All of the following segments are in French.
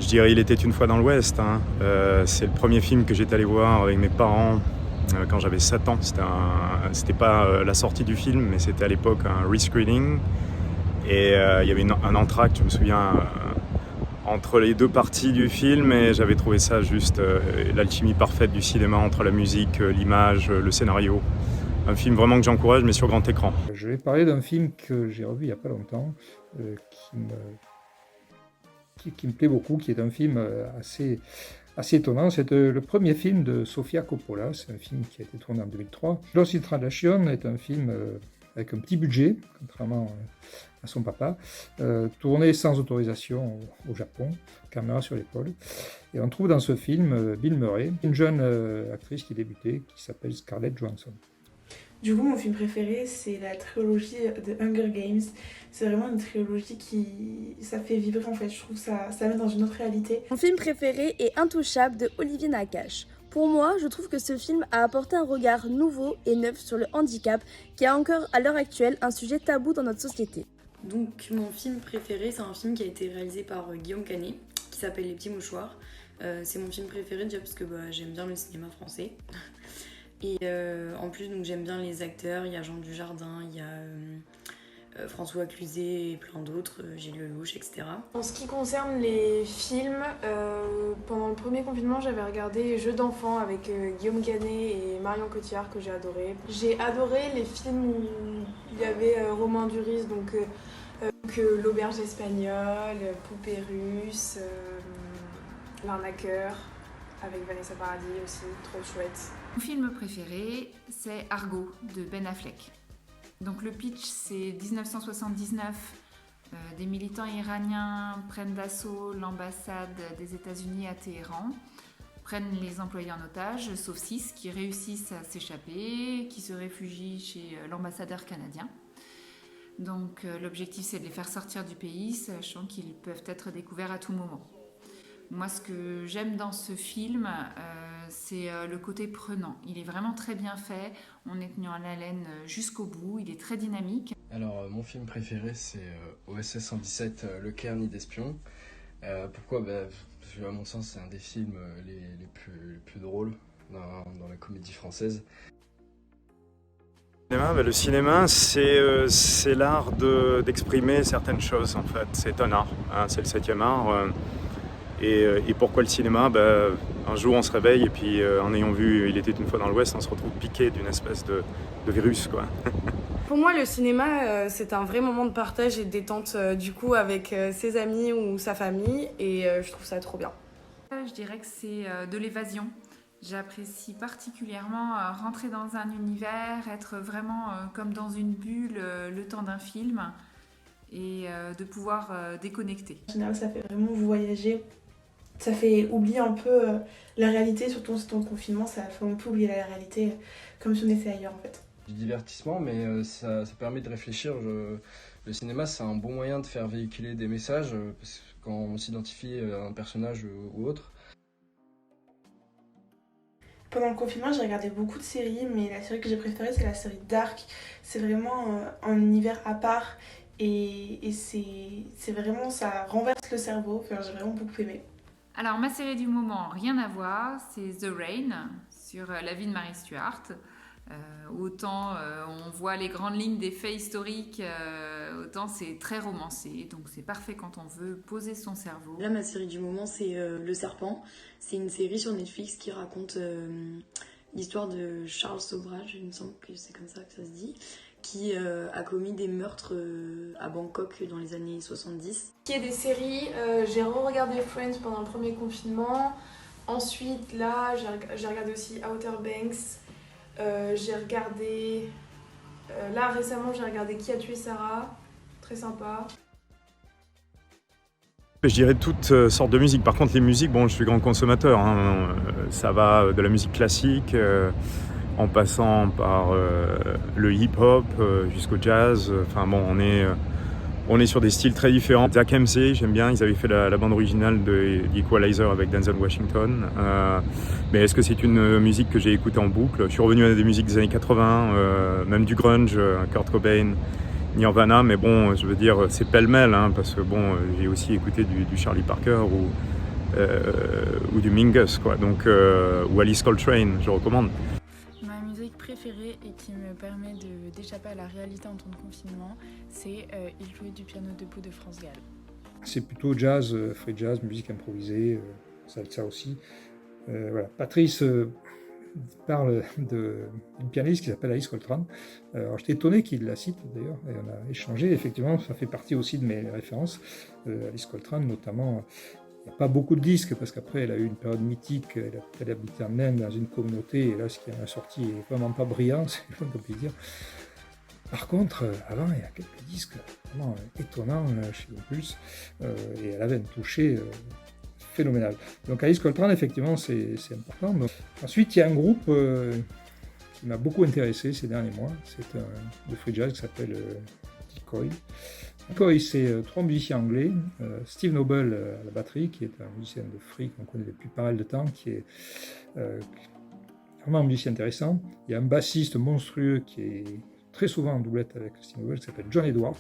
dirais Il était une fois dans l'Ouest. Hein. C'est le premier film que j'étais allé voir avec mes parents quand j'avais 7 ans. C'était pas la sortie du film, mais c'était à l'époque un rescreening. Et il y avait un entracte, je me souviens, entre les deux parties du film. Et j'avais trouvé ça juste l'alchimie parfaite du cinéma entre la musique, l'image, le scénario. Un film vraiment que j'encourage, mais sur grand écran. Je vais parler d'un film que j'ai revu il n'y a pas longtemps, qui me plaît beaucoup, qui est un film assez étonnant. C'est le premier film de Sofia Coppola. C'est un film qui a été tourné en 2003. Lost in Translation est un film avec un petit budget, contrairement à son papa, tourné sans autorisation au Japon, caméra sur l'épaule. Et on trouve dans ce film Bill Murray, une jeune actrice qui débutait, qui s'appelle Scarlett Johansson. Du coup, mon film préféré, c'est la trilogie de Hunger Games. C'est vraiment une trilogie ça fait vibrer en fait. Je trouve ça met dans une autre réalité. Mon film préféré est Intouchable de Olivier Nakache. Pour moi, je trouve que ce film a apporté un regard nouveau et neuf sur le handicap, qui est encore à l'heure actuelle un sujet tabou dans notre société. Donc mon film préféré, c'est un film qui a été réalisé par Guillaume Canet, qui s'appelle Les Petits Mouchoirs. C'est mon film préféré déjà parce que j'aime bien le cinéma français. Et en plus, donc, j'aime bien les acteurs. Il y a Jean Dujardin, il y a François Cluzet et plein d'autres, Gilles Lelouch, etc. En ce qui concerne les films, pendant le premier confinement, j'avais regardé Jeux d'enfants avec Guillaume Canet et Marion Cotillard que j'ai adoré. J'ai adoré les films où il y avait Romain Duris, donc L'Auberge espagnole, Poupée russe, L'arnaqueur, avec Vanessa Paradis aussi, trop chouette. Mon film préféré, c'est Argo de Ben Affleck. Donc le pitch, c'est 1979. Des militants iraniens prennent d'assaut l'ambassade des États-Unis à Téhéran, prennent les employés en otage, sauf 6 qui réussissent à s'échapper, qui se réfugient chez l'ambassadeur canadien. Donc l'objectif, c'est de les faire sortir du pays, sachant qu'ils peuvent être découverts à tout moment. Moi, ce que j'aime dans ce film, c'est le côté prenant. Il est vraiment très bien fait, on est tenu en haleine jusqu'au bout, il est très dynamique. Alors, mon film préféré, c'est OSS 117, Le Caire ni d'espion. Pourquoi parce que, à mon sens, c'est un des films les plus drôles dans la comédie française. Le cinéma, c'est l'art d'exprimer certaines choses, en fait. C'est un art, hein, c'est le 7e art. Et pourquoi le cinéma ? Un jour on se réveille et puis en ayant vu Il était une fois dans l'Ouest, on se retrouve piqué d'une espèce de virus, quoi. Pour moi, le cinéma, c'est un vrai moment de partage et de détente du coup avec ses amis ou sa famille, et je trouve ça trop bien. Je dirais que c'est de l'évasion. J'apprécie particulièrement rentrer dans un univers, être vraiment comme dans une bulle le temps d'un film et de pouvoir déconnecter. En général, ça fait vraiment voyager. Ça fait oublier un peu la réalité, surtout en confinement, ça fait un peu oublier la réalité comme si on était ailleurs en fait. Du divertissement, mais ça permet de réfléchir. Le cinéma, c'est un bon moyen de faire véhiculer des messages parce que quand on s'identifie à un personnage ou autre. Pendant le confinement, j'ai regardé beaucoup de séries, mais la série que j'ai préférée, c'est la série Dark. C'est vraiment un univers à part et c'est vraiment, ça renverse le cerveau. Enfin, j'ai vraiment beaucoup aimé. Alors, ma série du moment, rien à voir, c'est The Rain, sur la vie de Mary Stuart. Autant on voit les grandes lignes des faits historiques, autant c'est très romancé, donc c'est parfait quand on veut poser son cerveau. Là, ma série du moment, c'est Le Serpent. C'est une série sur Netflix qui raconte l'histoire de Charles Sobhraj, il me semble que c'est comme ça que ça se dit, qui a commis des meurtres à Bangkok dans les années 70. Il y a des séries, j'ai re-regardé Friends pendant le premier confinement. Ensuite, là, j'ai regardé aussi Outer Banks. J'ai regardé... là, récemment, j'ai regardé Qui a tué Sarah. Très sympa. Je dirais toutes sortes de musique. Par contre, les musiques, je suis grand consommateur. Hein. Ça va de la musique classique, en passant par le hip-hop jusqu'au jazz. On est sur des styles très différents. Zach MC, j'aime bien, ils avaient fait la bande originale de The Equalizer avec Denzel Washington. Mais est-ce que c'est une musique que j'ai écoutée en boucle ? Je suis revenu à des musiques des années 80, même du grunge, Kurt Cobain, Nirvana, mais je veux dire, c'est pêle-mêle, hein, parce que j'ai aussi écouté du Charlie Parker ou du Mingus, quoi. Donc, ou Alice Coltrane, je recommande. Ma musique préférée et qui me permet d'échapper à la réalité en temps de confinement, c'est Il jouait du piano debout de France Gall. C'est plutôt jazz, free jazz, musique improvisée, salsa aussi. Voilà. Patrice parle d'une pianiste qui s'appelle Alice Coltrane. Alors j'étais étonné qu'il la cite d'ailleurs, et on a échangé. Effectivement, ça fait partie aussi de mes références. Alice Coltrane, notamment, il n'y a pas beaucoup de disques parce qu'après elle a eu une période mythique. Elle habitait en Inde dans une communauté, et là ce qui en est sorti est vraiment pas brillant, c'est le moins qu'on puisse dire. Par contre, avant, il y a quelques disques vraiment étonnants chez Opus, et elle avait un toucher phénoménal. Donc Alice Coltrane, effectivement, c'est important. Donc, ensuite, il y a un groupe qui m'a beaucoup intéressé ces derniers mois. C'est un de free jazz qui s'appelle Decoy. Decoy, c'est 3 musiciens anglais. Steve Noble à la batterie, qui est un musicien de free qu'on connaît depuis pas mal de temps, qui est vraiment un musicien intéressant. Il y a un bassiste monstrueux qui est très souvent en doublette avec Steve Noble, qui s'appelle John Edwards,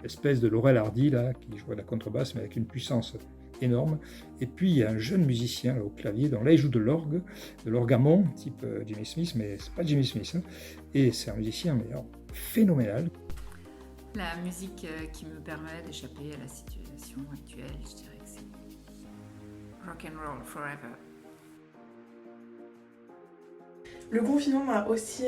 espèce de Laurel Hardy, là, qui joue à la contrebasse, mais avec une puissance énorme. Et puis il y a un jeune musicien là, au clavier, dont là il joue de l'orgamon, type Jimmy Smith, mais c'est pas Jimmy Smith, hein. Et c'est un musicien mais alors, phénoménal. La musique qui me permet d'échapper à la situation actuelle, je dirais que c'est rock and roll forever. Le confinement m'a aussi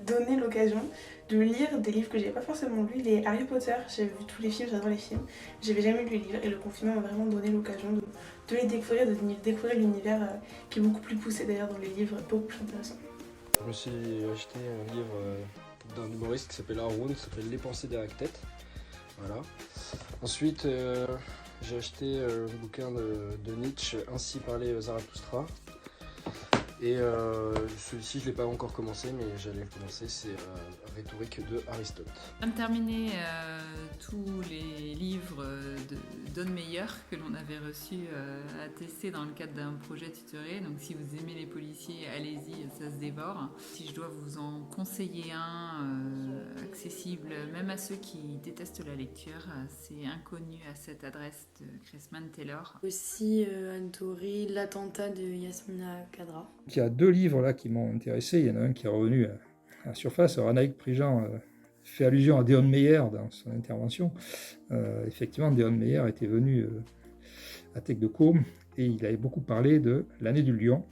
donné l'occasion de lire des livres que j'avais pas forcément lus. Les Harry Potter, j'ai vu tous les films, j'adore les films. J'avais jamais lu les livres et le confinement m'a vraiment donné l'occasion de les découvrir, de découvrir l'univers qui est beaucoup plus poussé d'ailleurs dans les livres, beaucoup plus intéressant. Je me suis acheté un livre d'un humoriste qui s'appelle Haroun, qui s'appelle Les pensées derrière la tête. Voilà. Ensuite, j'ai acheté un bouquin de Nietzsche, Ainsi parlait Zarathustra. Et celui-ci, je ne l'ai pas encore commencé, mais j'allais le commencer, c'est Rhétorique de Aristote. On vient de terminer tous les livres de Don Meyer que l'on avait reçus à tester dans le cadre d'un projet tutoré. Donc si vous aimez les policiers, allez-y, ça se dévore. Si je dois vous en conseiller un accessible, même à ceux qui détestent la lecture, c'est Inconnu à cette adresse de Chrisman Taylor. Aussi Anne Toury, L'attentat de Yasmina Khadra. Il y a 2 livres là qui m'ont intéressé. Il y en a un qui est revenu à la surface. Alors, Anaïk Prigent fait allusion à Deon Meyer dans son intervention. Effectivement, Deon Meyer était venu à Tech de Caume et il avait beaucoup parlé de l'année du lion.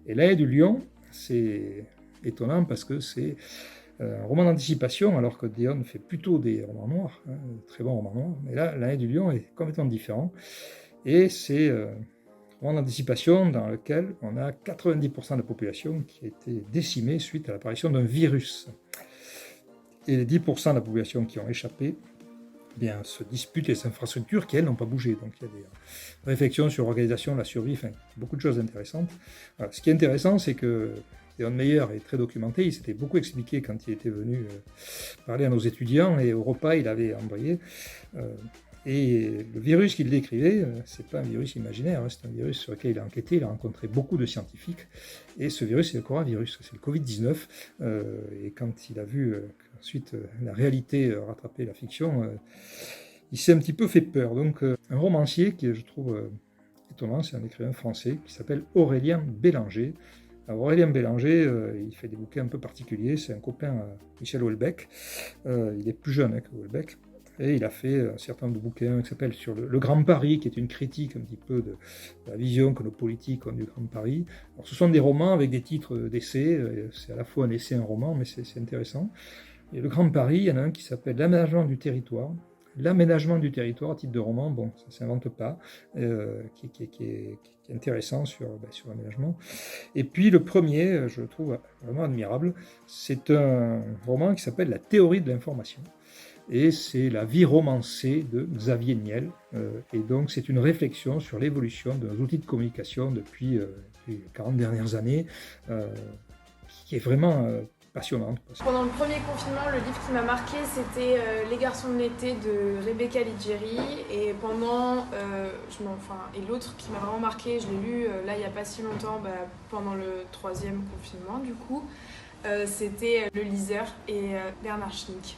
Et l'année du lion, c'est étonnant parce que c'est un roman d'anticipation, alors que Deon fait plutôt des romans noirs, hein, très bons romans noirs. Mais là, l'année du lion est complètement différent. Et c'est roman d'anticipation dans lequel on a 90% de la population qui a été décimée suite à l'apparition d'un virus. Et les 10% de la population qui ont échappé se disputent les infrastructures qui, elles, n'ont pas bougé. Donc il y a des réflexions sur l'organisation, la survie, enfin, beaucoup de choses intéressantes. Voilà. Ce qui est intéressant, c'est que Deon Meyer est très documenté. Il s'était beaucoup expliqué quand il était venu parler à nos étudiants, et au repas, il avait embrayé. Et le virus qu'il décrivait, c'est pas un virus imaginaire, hein, c'est un virus sur lequel il a enquêté, il a rencontré beaucoup de scientifiques, et ce virus, c'est le coronavirus, c'est le Covid-19, et quand il a vu qu'ensuite la réalité rattrapait la fiction, il s'est un petit peu fait peur. Donc un romancier qui, je trouve étonnant, c'est un écrivain français qui s'appelle Aurélien Bélanger. Alors, Aurélien Bélanger, il fait des bouquins un peu particuliers, c'est un copain à Michel Houellebecq, il est plus jeune que Houellebecq. Et il a fait un certain nombre de bouquins qui s'appellent sur le Grand Paris, qui est une critique un petit peu de la vision que nos politiques ont du Grand Paris. Alors, ce sont des romans avec des titres d'essais, c'est à la fois un essai et un roman, mais c'est intéressant. Et le Grand Paris, il y en a un qui s'appelle L'aménagement du territoire. L'aménagement du territoire, titre de roman, bon, ça ne s'invente pas, qui est intéressant sur l'aménagement. Et puis le premier, je le trouve vraiment admirable, c'est un roman qui s'appelle La théorie de l'information. Et c'est la vie romancée de Xavier Niel. Et donc c'est une réflexion sur l'évolution de nos outils de communication depuis les 40 dernières années, qui est vraiment passionnante. Pendant le premier confinement, le livre qui m'a marqué, c'était Les garçons de l'été de Rebecca Liggeri. Et et l'autre qui m'a vraiment marqué, je l'ai lu là il n'y a pas si longtemps, pendant le 3e confinement du coup, c'était Le Liseur et Bernard Schnick.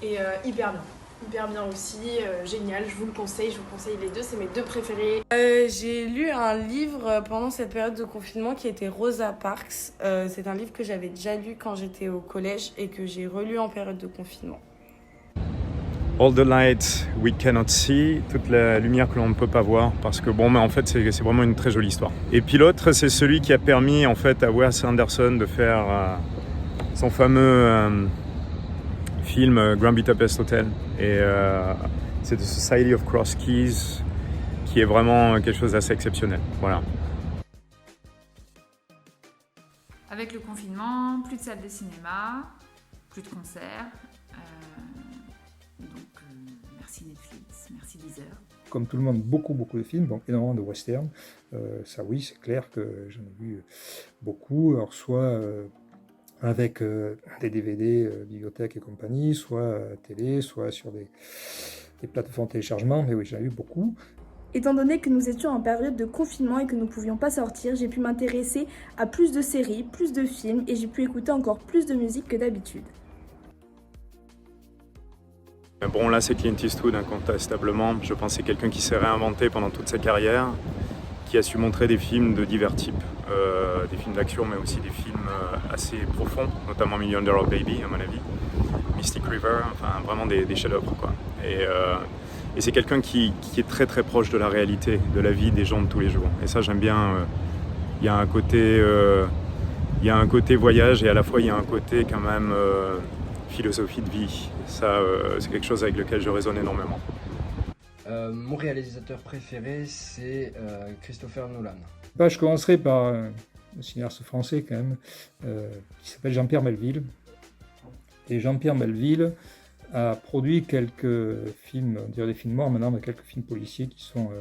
Et hyper bien. hyper bien aussi, génial, je vous conseille les deux, c'est mes deux préférés. J'ai lu un livre pendant cette période de confinement qui était Rosa Parks. C'est un livre que j'avais déjà lu quand j'étais au collège et que j'ai relu en période de confinement. All the lights we cannot see, toute la lumière que l'on ne peut pas voir, parce que bon, mais en fait c'est vraiment une très jolie histoire. Et puis l'autre, c'est celui qui a permis en fait à Wes Anderson de faire son fameux film Grand Budapest Hotel. Et c'est The Society of Cross Keys, qui est vraiment quelque chose d'assez exceptionnel. Voilà. Avec le confinement, plus de salles de cinéma, plus de concerts. Merci Netflix, merci Deezer. Comme tout le monde, beaucoup de films, donc énormément de westerns. Ça oui, c'est clair que j'en ai vu beaucoup. Alors soit avec des DVD, bibliothèques et compagnie, soit télé, soit sur des plateformes de téléchargement, mais oui, j'en ai vu beaucoup. Étant donné que nous étions en période de confinement et que nous ne pouvions pas sortir, j'ai pu m'intéresser à plus de séries, plus de films et j'ai pu écouter encore plus de musique que d'habitude. Bon, là c'est Clint Eastwood incontestablement. Je pense que c'est quelqu'un qui s'est réinventé pendant toute sa carrière, qui a su montrer des films de divers types, des films d'action mais aussi des films assez profonds, notamment Million Dollar Baby à mon avis, Mystic River, enfin vraiment des chefs-d'œuvre quoi. Et c'est quelqu'un qui est très très proche de la réalité, de la vie des gens de tous les jours. Et ça j'aime bien. Il y a un côté voyage et à la fois il y a un côté quand même philosophie de vie. Ça c'est quelque chose avec lequel je résonne énormément. Mon réalisateur préféré, c'est Christopher Nolan. Je commencerai par un cinéaste français quand même, qui s'appelle Jean-Pierre Melville. Et Jean-Pierre Melville a produit quelques films, on dirait des films morts maintenant, mais quelques films policiers qui sont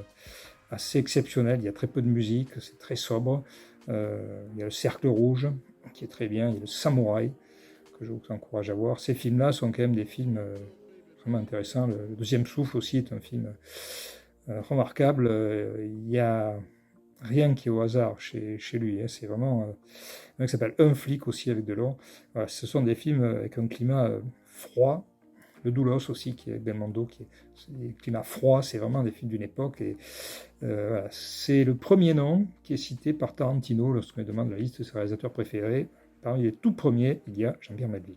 assez exceptionnels. Il y a très peu de musique, c'est très sobre. Il y a Le Cercle Rouge, qui est très bien. Il y a Le Samouraï, que je vous encourage à voir. Ces films-là sont quand même des films vraiment intéressants. Le Deuxième Souffle aussi est un film remarquable. Il n'y a rien qui est au hasard chez lui. C'est vraiment un mec qui s'appelle Un flic aussi avec Delon. Voilà, ce sont des films avec un climat froid. Le Doulos aussi, qui est avec Belmondo, qui est un climat froid. C'est vraiment des films d'une époque. Et voilà, c'est le premier nom qui est cité par Tarantino lorsqu'on lui demande la liste de ses réalisateurs préférés. Parmi les tout premiers, il y a Jean-Pierre Melville.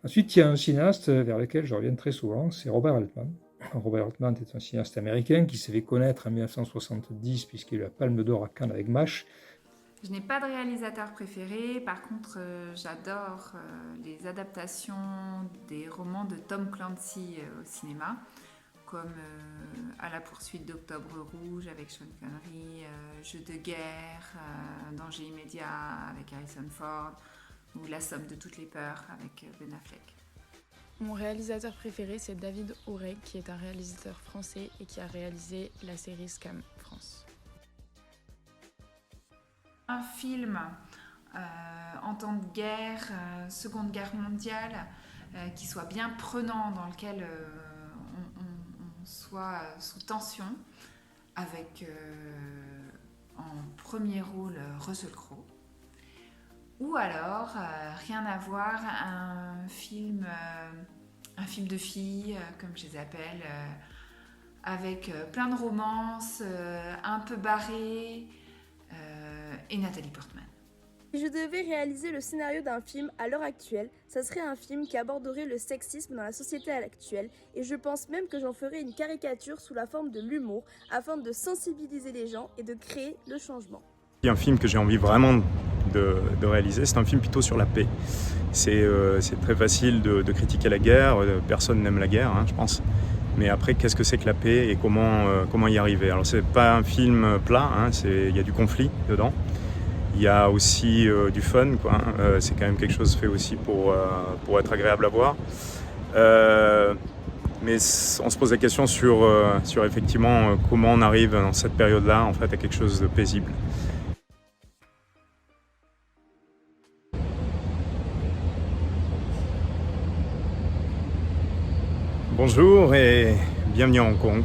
Ensuite, il y a un cinéaste vers lequel je reviens très souvent, c'est Robert Altman. Robert Altman est un cinéaste américain qui s'est fait connaître en 1970 puisqu'il a eu la Palme d'Or à Cannes avec MASH. Je n'ai pas de réalisateur préféré, par contre j'adore les adaptations des romans de Tom Clancy au cinéma, comme À la poursuite d'Octobre Rouge avec Sean Connery, Jeux de guerre, Danger immédiat avec Harrison Ford, ou La somme de toutes les peurs avec Ben Affleck. Mon réalisateur préféré, c'est David Oureg, qui est un réalisateur français et qui a réalisé la série Scam France. Un film en temps de guerre, Seconde Guerre mondiale, qui soit bien prenant, dans lequel on soit sous tension, avec en premier rôle Russell Crowe. Ou alors, rien à voir, un film de filles, comme je les appelle, avec plein de romances, un peu barrées, et Nathalie Portman. Si je devais réaliser le scénario d'un film à l'heure actuelle, ça serait un film qui aborderait le sexisme dans la société actuelle, et je pense même que j'en ferais une caricature sous la forme de l'humour, afin de sensibiliser les gens et de créer le changement. Il y a un film que j'ai envie vraiment de réaliser, c'est un film plutôt sur la paix. C'est très facile de critiquer la guerre, personne n'aime la guerre, je pense. Mais après, qu'est-ce que c'est que la paix et comment y arriver? Alors, c'est pas un film plat, il y a du conflit dedans. Il y a aussi du fun, quoi. C'est quand même quelque chose fait aussi pour être agréable à voir. Mais on se pose la question sur effectivement comment on arrive dans cette période-là en fait à quelque chose de paisible. Bonjour et bienvenue à Hong Kong.